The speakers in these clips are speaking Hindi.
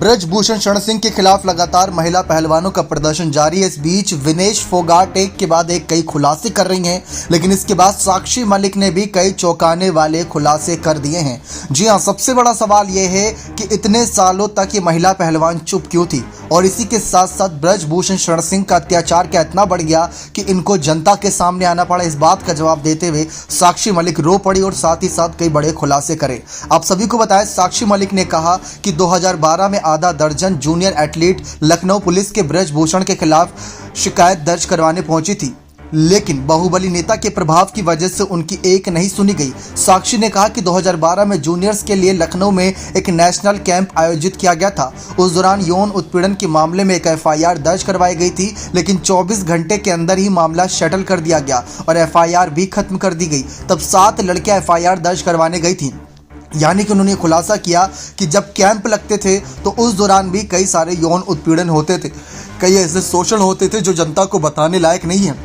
ब्रजभूषण शरण सिंह के खिलाफ लगातार महिला पहलवानों का प्रदर्शन जारी है। इस बीच विनेश फोगाट एक के बाद एक कई खुलासे कर रही हैं, लेकिन इसके बाद साक्षी मलिक ने भी कई चौंकाने वाले खुलासे कर दिए हैं। जी हां, सबसे बड़ा सवाल यह है कि इतने सालों तक ये महिला पहलवान चुप क्यों थी, और इसी के साथ साथ ब्रजभूषण शरण सिंह का अत्याचार क्या इतना बढ़ गया कि इनको जनता के सामने आना पड़ा। इस बात का जवाब देते हुए साक्षी मलिक रो पड़ी और साथ ही साथ कई बड़े खुलासे करे। आप सभी को बताएं, साक्षी मलिक ने कहा कि 2012 में आधा दर्जन जूनियर एथलीट लखनऊ पुलिस के ब्रजभूषण के खिलाफ शिकायत दर्ज करवाने पहुंची थी, लेकिन बाहुबली नेता के प्रभाव की वजह से उनकी एक नहीं सुनी गई। साक्षी ने कहा कि 2012 में जूनियर्स के लिए लखनऊ में एक नेशनल कैंप आयोजित किया गया था। उस दौरान यौन उत्पीड़न के मामले में एक एफआईआर दर्ज करवाई गई थी, लेकिन 24 घंटे के अंदर ही मामला सेटल कर दिया गया और एफआईआर भी खत्म कर दी गई। तब 7 लड़कियां एफआईआर दर्ज करवाने गई थी। यानी कि उन्होंने खुलासा किया कि जब कैंप लगते थे तो उस दौरान भी कई सारे यौन उत्पीड़न होते थे, कई ऐसे शोषण होते थे जो जनता को बताने लायक नहीं है।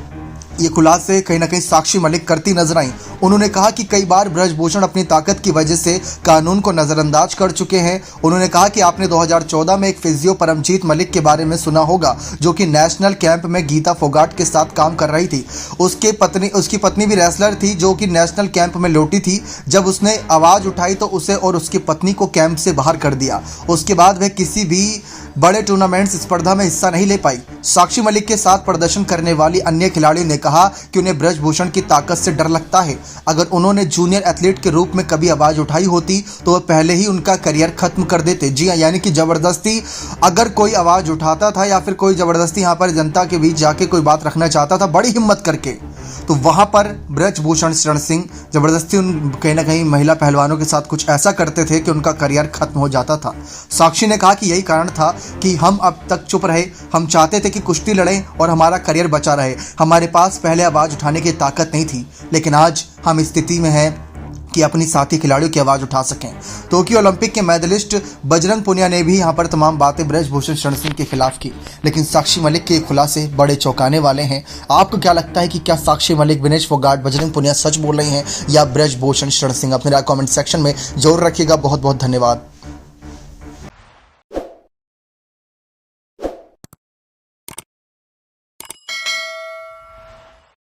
ये खुलासे कहीं ना कहीं साक्षी मलिक करती नजर आई। उन्होंने कहा कि कई बार ब्रजभूषण अपनी ताकत की वजह से कानून को नजरअंदाज कर चुके हैं। उन्होंने कहा कि आपने 2014 में एक फिजियो परमजीत मलिक के बारे में सुना होगा, जो कि नेशनल कैंप में गीता फोगाट के साथ काम कर रही थी। उसकी पत्नी भी रेसलर थी, जो कि नेशनल कैंप में लौटी थी। जब उसने आवाज उठाई तो उसे और उसकी पत्नी को कैंप से बाहर कर दिया। उसके बाद वह किसी भी बड़े टूर्नामेंट्स स्पर्धा में हिस्सा नहीं ले पाई। साक्षी मलिक के साथ प्रदर्शन करने वाली अन्य खिलाड़ियों ने कहा कि उन्हें ब्रजभूषण की ताकत से डर लगता है। अगर उन्होंने जूनियर एथलीट के रूप में कभी आवाज उठाई होती तो वह पहले ही उनका करियर खत्म कर देते। जी हाँ, यानी कि जबरदस्ती अगर कोई आवाज उठाता था या फिर कोई जबरदस्ती यहाँ पर जनता के बीच जाके कोई बात रखना चाहता था बड़ी हिम्मत करके, तो वहां पर ब्रजभूषण शरण सिंह जबरदस्ती उन कहीं ना कहीं महिला पहलवानों के साथ कुछ ऐसा करते थे कि उनका करियर खत्म हो जाता था। साक्षी ने कहा कि यही कारण था कि हम अब तक चुप रहे। हम चाहते थे कि कुश्ती लड़ें और हमारा करियर बचा रहे। हमारे पास पहले आवाज उठाने की ताकत नहीं थी, लेकिन आज हम इस स्थिति में हैं कि अपनी साथी खिलाड़ियों की आवाज उठा सकें। टोक्यो ओलंपिक के मेडलिस्ट बजरंग पुनिया ने भी यहां पर तमाम बातें ब्रजभूषण शरण सिंह के खिलाफ की, लेकिन साक्षी मलिक के खुलासे बड़े चौंकाने वाले हैं। आपको क्या लगता है कि क्या साक्षी मलिक, विनेश फोगाट, बजरंग पुनिया सच बोल रही हैं या ब्रजभूषण शरण सिंह? अपने राय कमेंट सेक्शन में जरूर रखिएगा। बहुत बहुत धन्यवाद।